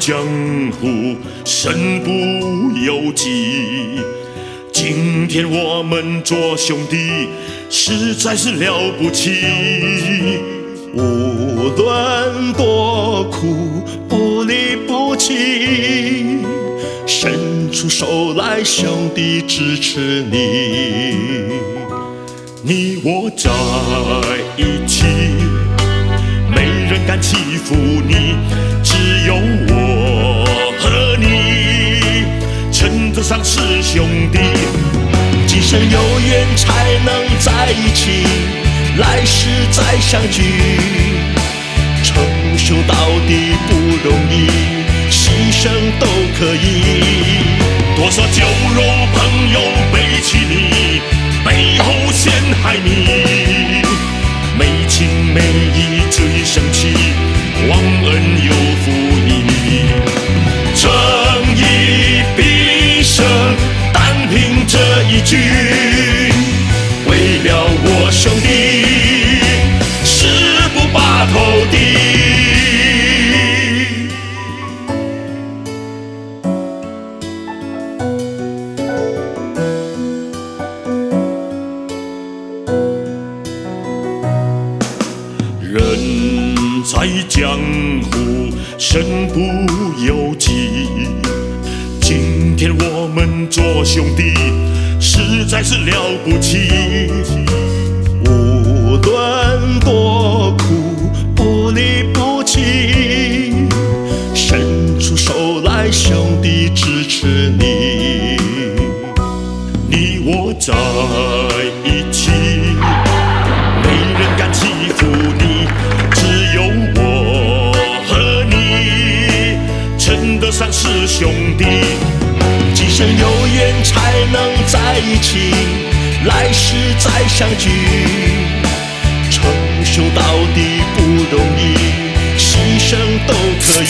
江湖，身不由己。今天我们做兄弟，实在是了不起。无论多苦，不离不弃，伸出手来，兄弟支持你。你我在一起，没人敢欺负你，只有我和你，称得上是兄弟。今生有缘才能在一起，来世再相聚。称兄道弟不容易，牺牲都可以。多少酒肉朋友背弃你，背后陷害你，没情没义最生气，忘恩又负义。正义必胜，单凭这一句，为了我兄弟，誓不把头低。人在江湖，身不由己。今天我们做兄弟，实在是了不起。无论多苦，不离不弃，伸出手来，兄弟支持你。你我在一起，没人敢欺负你，只有我和你，称得上是兄弟。今生有缘才能在一起，来世再相聚。称兄道弟不容易，牺牲都可以。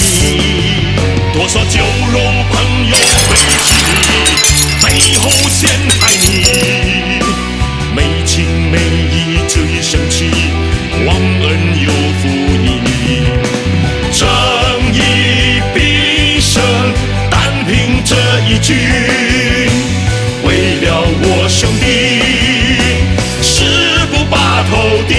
多少酒肉朋友背弃你，背后陷害你，没情没义最生气，忘恩又负义。正义必胜，单凭这一句，为了我兄弟，誓不把头低。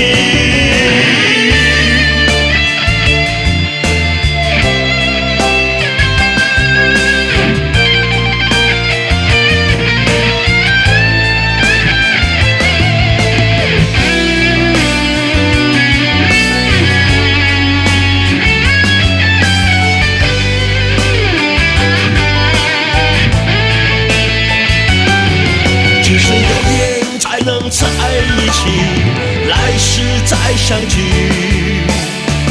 今生有缘才能在一起，来世再相聚。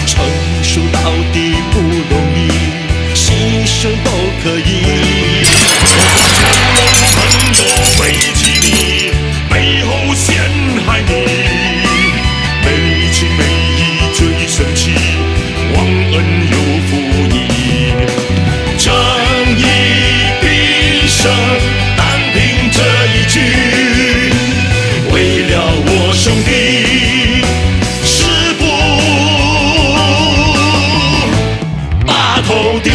称兄道弟不容易，牺牲都可以。多少酒肉朋友背弃你，背后陷害你，没情没义最生气，忘恩又负义。正义必胜，单凭这一句，为了我兄弟，誓不把头低。